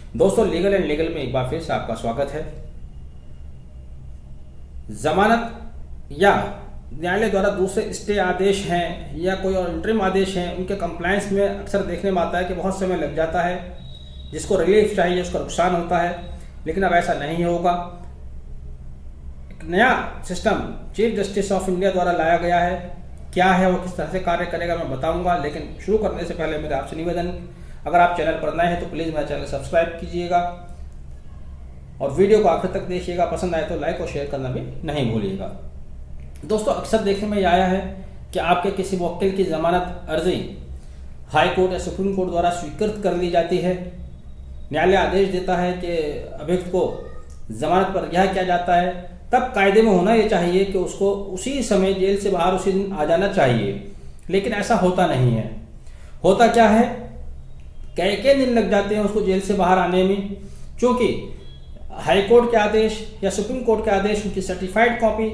दोस्तों, legal and legal में एक बार फिर से आपका स्वागत है। जमानत या न्यायालय द्वारा दूसरे स्टे आदेश हैं या कोई और इंटरिम आदेश हैं, उनके कंप्लायंस में अक्सर देखने में आता है कि बहुत समय लग जाता है। जिसको रिलीफ चाहिए उसका नुकसान होता है, लेकिन अब ऐसा नहीं होगा। एक नया system chief justice of India द्वारा लाया गया है। क्या है वो, किस तरह से कार्य करेगा, मैं बताऊंगा। लेकिन शुरू करने से पहले मेरा आपसे निवेदन, अगर आप चैनल पर नए हैं तो प्लीज़ मेरा चैनल सब्सक्राइब कीजिएगा और वीडियो को आखिर तक देखिएगा। पसंद आए तो लाइक और शेयर करना भी नहीं भूलिएगा। दोस्तों, अक्सर देखने में आया है कि आपके किसी वकील की जमानत अर्जी हाई कोर्ट या सुप्रीम कोर्ट द्वारा स्वीकृत कर ली जाती है। न्यायालय आदेश देता है कि अभियुक्त को जमानत पर रिहा किया जाता है। तब कायदे में होना ये चाहिए कि उसको उसी समय जेल से बाहर उसी दिन आ जाना चाहिए, लेकिन ऐसा होता नहीं है। होता क्या है, कई दिन लग जाते हैं उसको जेल से बाहर आने में, क्योंकि हाई कोर्ट के आदेश या सुप्रीम कोर्ट के आदेश, उनकी सर्टिफाइड कॉपी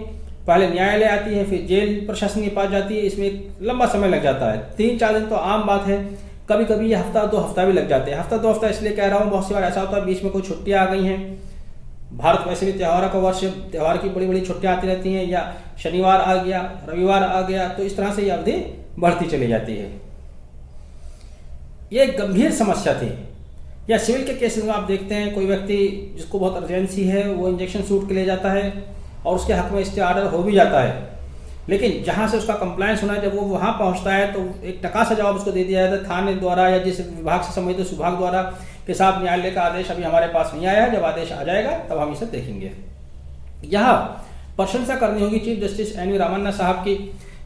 पहले न्यायालय आती है, फिर जेल प्रशासन के पास जाती है। इसमें एक लंबा समय लग जाता है। 3-4 दिन तो आम बात है, कभी कभी ये हफ्ता 2 हफ्ता भी लग जाते हैं। हफ्ता 2 हफ्ता इसलिए कह रहा हूँ, बहुत सी बार ऐसा होता है बीच में कोई छुट्टियाँ आ गई हैं। भारत वैसे भी त्योहारों का वर्ष, त्योहार की बड़ी बड़ी छुट्टियाँ आती रहती हैं, या शनिवार आ गया, रविवार आ गया, तो इस तरह से ये अवधि बढ़ती चली जाती है। ये एक गंभीर समस्या थी। या सिविल के केसेस में आप देखते हैं, कोई व्यक्ति जिसको बहुत अर्जेंसी है वो इंजेक्शन सूट के ले जाता है और उसके हक में स्टे ऑर्डर हो भी जाता है, लेकिन जहाँ से उसका कंप्लायंस होना है, जब वो वहाँ पहुँचता है तो एक टका सा जवाब उसको दे दिया जाता है थाने द्वारा या जिस विभाग से संबंधित उस विभाग द्वारा कि साहब न्यायालय का आदेश अभी हमारे पास नहीं आया है, जब आदेश आ जाएगा तब हम इसे देखेंगे। यहाँ प्रशंसा करनी होगी chief justice N V Ramanna Sahab की,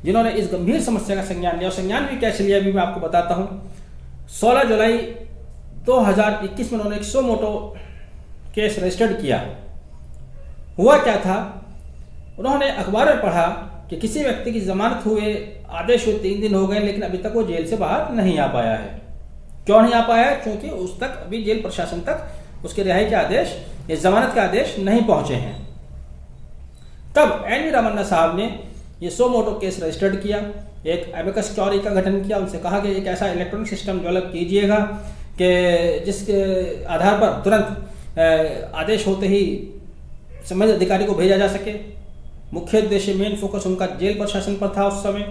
जिन्होंने इस गंभीर समस्या का संज्ञान लिया। और संज्ञान भी कैसे लिया अभी मैं आपको बताता हूँ। 16 जुलाई 2021 में उन्होंने एक सो मोटो केस रजिस्टर्ड किया। हुआ क्या था, उन्होंने अखबार में पढ़ा कि किसी व्यक्ति की जमानत हुए आदेश हुए 3 दिन हो गए, लेकिन अभी तक वो जेल से बाहर नहीं आ पाया है। क्यों नहीं आ पाया है? क्योंकि उस तक अभी जेल प्रशासन तक उसके रिहाई के आदेश या जमानत के आदेश नहीं पहुंचे हैं। तब एन वी रामन्ना साहब ने ये सो मोटो केस रजिस्टर्ड किया, एक एबेकस क्यूरी का गठन किया। उनसे कहा कि एक ऐसा इलेक्ट्रॉनिक सिस्टम डेवलप कीजिएगा कि जिसके आधार पर तुरंत आदेश होते ही संबंधित अधिकारी को भेजा जा सके। मुख्य उद्देश्य, मेन फोकस उनका जेल प्रशासन पर था उस समय।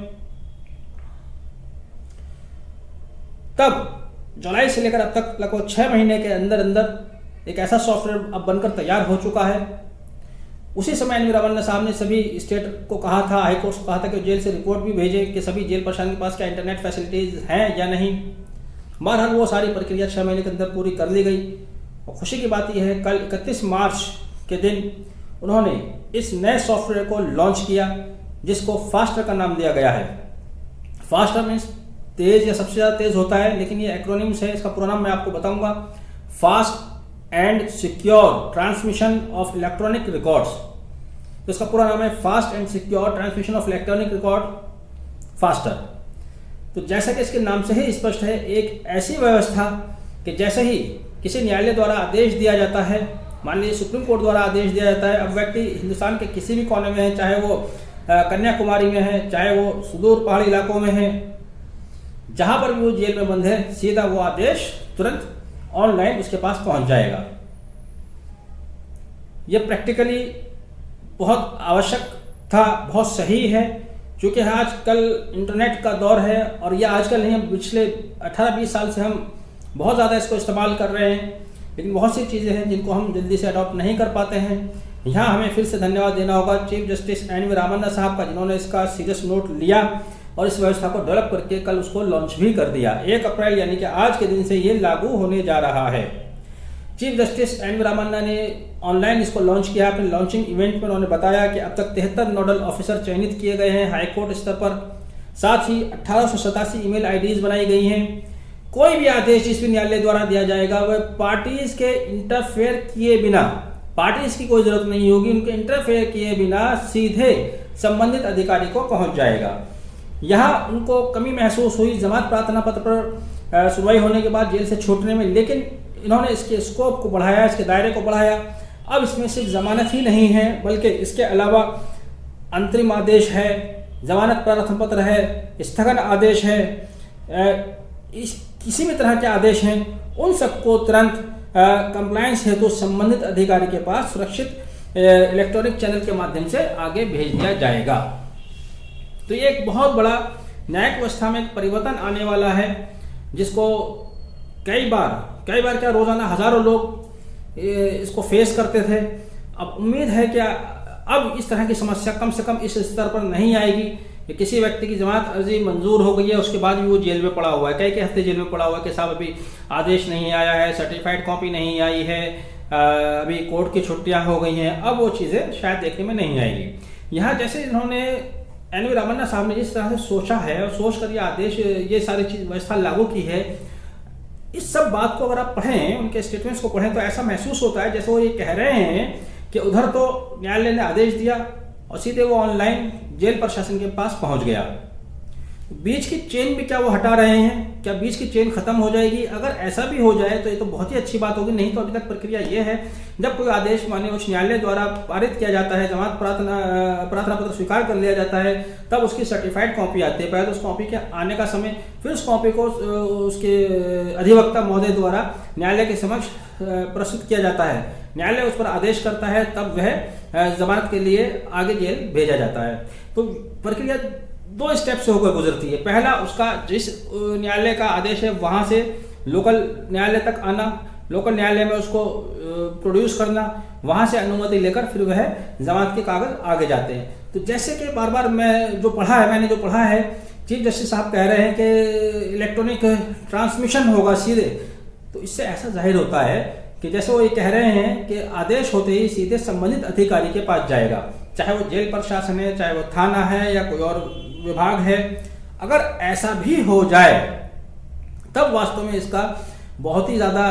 तब जुलाई से लेकर अब तक लगभग 6 महीने के अंदर अंदर एक ऐसा सॉफ्टवेयर अब बनकर तैयार हो चुका है। उसी समय एन वी रामन्ना साहब ने सभी स्टेट को कहा था, हाई कोर्ट को कहा था कि जेल से रिपोर्ट भी भेजे कि सभी जेल प्रशासन के पास क्या इंटरनेट फैसिलिटीज हैं या नहीं। बहरहाल वो सारी प्रक्रिया 6 महीने के अंदर पूरी कर ली गई। और खुशी की बात यह है, कल 31 मार्च के दिन उन्होंने इस नए सॉफ्टवेयर को लॉन्च किया, जिसको फास्टर का नाम दिया गया है। फास्टर मीन्स तेज या सबसे ज़्यादा तेज होता है, लेकिन ये एक्रोनिम्स है। इसका पूरा नाम मैं आपको बताऊंगा। Fast and secure transmission of electronic records. तो इसका पूरा नाम है fast and secure transmission of electronic record, faster. तो जैसा कि इसके नाम से ही स्पष्ट है, एक ऐसी व्यवस्था कि जैसे ही किसी न्यायालय द्वारा आदेश दिया जाता है, मान लीजिए सुप्रीम कोर्ट द्वारा आदेश दिया जाता है, अब व्यक्ति हिंदुस्तान के किसी भी कोने में है, चाहे वो कन्याकुमारी में है, चाहे वो सुदूर पहाड़ी इलाकों में है, जहां पर भी वो जेल में बंद है, सीधा वो आदेश तुरंत ऑनलाइन उसके पास पहुंच जाएगा। ये प्रैक्टिकली बहुत आवश्यक था, बहुत सही है, क्योंकि आजकल इंटरनेट का दौर है। और यह आजकल नहीं, पिछले 18-20 साल से हम बहुत ज़्यादा इसको इस्तेमाल कर रहे हैं, लेकिन बहुत सी चीज़ें हैं जिनको हम जल्दी से अडॉप्ट नहीं कर पाते हैं। यहाँ हमें फिर से धन्यवाद देना होगा chief justice N V Ramanna Sahab का, जिन्होंने इसका सीरियस नोट लिया और इस व्यवस्था को डेवलप करके कल उसको लॉन्च भी कर दिया। 1 अप्रैल यानी कि आज के दिन से ये लागू होने जा रहा है। Chief justice N V Ramanna ने ऑनलाइन इसको लॉन्च किया। अपने लॉन्चिंग इवेंट में उन्होंने बताया कि अब तक 73 नोडल ऑफिसर चयनित किए गए हैं हाई कोर्ट स्तर पर। साथ ही 1887 ईमेल आईडीज बनाई गई हैं। कोई भी आदेश जिस भी न्यायालय द्वारा दिया जाएगा वह पार्टीज के इंटरफेयर किए बिना, पार्टीज की कोई जरूरत नहीं होगी, उनके इंटरफेयर किए बिना सीधे संबंधित अधिकारी को पहुंच जाएगा। यहाँ उनको कमी महसूस हुई जमानत प्रार्थना पत्र पर सुनवाई होने के बाद जेल से छूटने में, लेकिन इन्होंने इसके स्कोप को बढ़ाया, इसके दायरे को बढ़ाया। अब इसमें सिर्फ जमानत ही नहीं है, बल्कि इसके अलावा अंतरिम आदेश है, जमानत प्रार्थना पत्र है, स्थगन आदेश है, किसी भी तरह के आदेश हैं उन सबको तुरंत कंप्लायंस हेतु संबंधित अधिकारी के पास सुरक्षित इलेक्ट्रॉनिक चैनल के माध्यम से आगे भेज दिया जाएगा। तो ये एक बहुत बड़ा न्यायिक व्यवस्था में परिवर्तन आने वाला है, जिसको कई बार क्या रोजाना हजारों लोग इसको फेस करते थे। अब उम्मीद है कि अब इस तरह की समस्या कम से कम इस स्तर पर नहीं आएगी कि किसी व्यक्ति की जमानत अर्जी मंजूर हो गई है, उसके बाद भी वो जेल में पड़ा हुआ है, कई हफ्ते जेल में पड़ा हुआ है कि साहब अभी आदेश नहीं आया है, सर्टिफाइड कॉपी नहीं आई है, अभी कोर्ट की छुट्टियां हो गई हैं। अब वो चीज़ें शायद देखने में नहीं आएगी। यहाँ जैसे इन्होंने एन वी रामन्ना साहब ने जिस तरह से सोचा है और सोच कर ये आदेश, ये सारी चीज व्यवस्था लागू की है, इस सब बात को अगर आप पढ़ें, उनके स्टेटमेंट्स को पढ़ें, तो ऐसा महसूस होता है जैसे वो ये कह रहे हैं कि उधर तो न्यायालय ने आदेश दिया और सीधे वो ऑनलाइन जेल प्रशासन के पास पहुंच गया। बीच की चेन भी क्या वो हटा रहे हैं? क्या बीच की चेन खत्म हो जाएगी? अगर ऐसा भी हो जाए तो ये तो बहुत ही अच्छी बात होगी। नहीं तो अभी तक प्रक्रिया ये है, जब कोई आदेश माननीय उच्च न्यायालय द्वारा पारित किया जाता है, जमानत प्रार्थना पत्र स्वीकार कर लिया जाता है, तब उसकी सर्टिफाइड कॉपी आती है। पहले तो उस कॉपी के आने का समय, फिर उस कॉपी को उसके अधिवक्ता महोदय द्वारा न्यायालय के समक्ष प्रस्तुत किया जाता है। न्यायालय उस पर आदेश करता है, तब वह जमानत के लिए आगे जेल भेजा जाता है। तो प्रक्रिया 2 स्टेप से होकर गुजरती है। पहला, उसका जिस न्यायालय का आदेश है वहां से लोकल न्यायालय तक आना, लोकल न्यायालय में उसको प्रोड्यूस करना, वहां से अनुमति लेकर फिर वह जमानत के कागज आगे जाते हैं। तो जैसे कि बार बार मैंने जो पढ़ा है, चीफ जस्टिस साहब कह रहे हैं कि इलेक्ट्रॉनिक ट्रांसमिशन होगा सीधे, तो इससे ऐसा जाहिर होता है कि जैसे वो ये कह रहे हैं कि आदेश होते ही सीधे संबंधित अधिकारी के पास जाएगा, चाहे वो जेल प्रशासन है, चाहे वो थाना है या कोई और विभाग है। अगर ऐसा भी हो जाए तब वास्तव में इसका बहुत ही ज़्यादा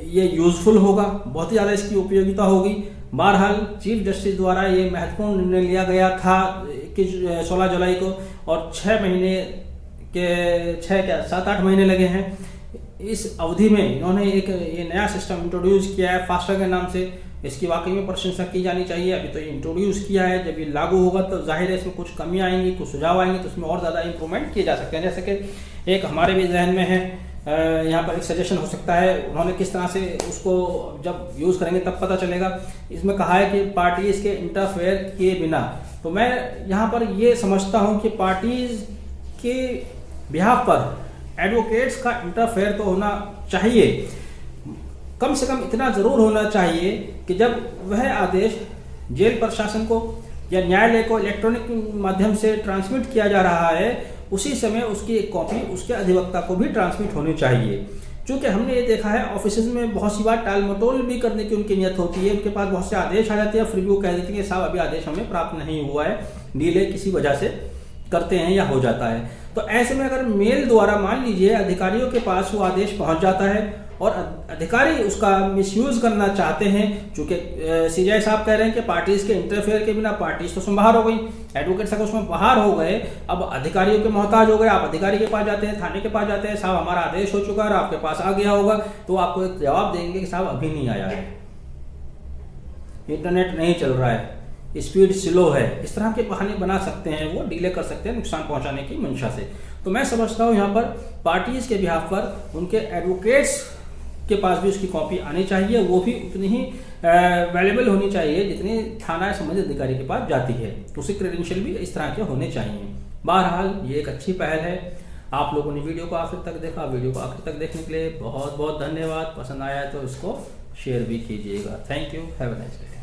ये यूजफुल होगा, बहुत ही ज़्यादा इसकी उपयोगिता होगी। बहरहाल चीफ जस्टिस द्वारा ये महत्वपूर्ण निर्णय लिया गया था कि 16 जुलाई को, और 7-8 महीने लगे हैं। इस अवधि में इन्होंने एक ये नया सिस्टम इंट्रोड्यूस किया है फास्टैग के नाम से। इसकी वाकई में प्रशंसा की जानी चाहिए। अभी तो ये इंट्रोड्यूस किया है, जब ये लागू होगा तो जाहिर है इसमें कुछ कमी आएंगी, कुछ सुझाव आएंगे, तो इसमें और ज़्यादा इंप्रूवमेंट किए जा सकते हैं। जैसे कि एक हमारे भी जहन में है, यहाँ पर एक सजेशन हो सकता है, उन्होंने किस तरह से उसको जब यूज़ करेंगे तब पता चलेगा। इसमें कहा है कि पार्टीज के इंटरफेयर किए बिना, तो मैं यहाँ पर ये समझता हूँ कि पार्टीज के बिहाफ पर एडवोकेट्स का इंटरफेयर तो होना चाहिए, कम से कम इतना जरूर होना चाहिए कि जब वह आदेश जेल प्रशासन को या न्यायालय को इलेक्ट्रॉनिक माध्यम से ट्रांसमिट किया जा रहा है, उसी समय उसकी एक कॉपी उसके अधिवक्ता को भी ट्रांसमिट होनी चाहिए। क्योंकि हमने ये देखा है ऑफिस में बहुत सी बार टाल मटोल भी करने की उनकी नियत होती है, उनके पास बहुत से आदेश आ जाते हैं, फिर भी वो कह देते हैं कि साहब अभी आदेश हमें प्राप्त नहीं हुआ है, डिले किसी वजह से करते हैं या हो जाता है। तो ऐसे में अगर मेल द्वारा मान लीजिए अधिकारियों के पास वो आदेश पहुंच जाता है और अधिकारी उसका मिसयूज करना चाहते हैं, चूंकि सीजीआई साहब कह रहे हैं कि पार्टीज के इंटरफेयर के बिना पार्टीज तो उसमें बाहर हो गई, एडवोकेट साहब उसमें बाहर हो गए, अब अधिकारियों के मोहताज हो गए। आप अधिकारी के पास जाते हैं, थाने के पास जाते हैं, साहब हमारा आदेश हो चुका है और आपके पास आ गया होगा, तो आपको एक जवाब देंगे कि साहब अभी नहीं आया है, इंटरनेट नहीं चल रहा है, स्पीड स्लो है। इस तरह के बहाने बना सकते हैं, वो डिले कर सकते हैं नुकसान पहुंचाने की मंशा से। तो मैं समझता हूं यहाँ पर पार्टीज के बिहाफ पर उनके एडवोकेट्स के पास भी उसकी कॉपी आनी चाहिए, वो भी उतनी ही वैल्यूएबल होनी चाहिए जितनी थाना संबंधित अधिकारी के पास जाती है। उसके क्रेडेंशियल भी इस तरह के होने चाहिए। बहरहाल ये एक अच्छी पहल है। आप लोगों ने वीडियो को आखिर तक देखा, वीडियो को आखिर तक देखने के लिए बहुत बहुत धन्यवाद। पसंद आया तो इसको शेयर भी कीजिएगा। Thank you, have a nice day.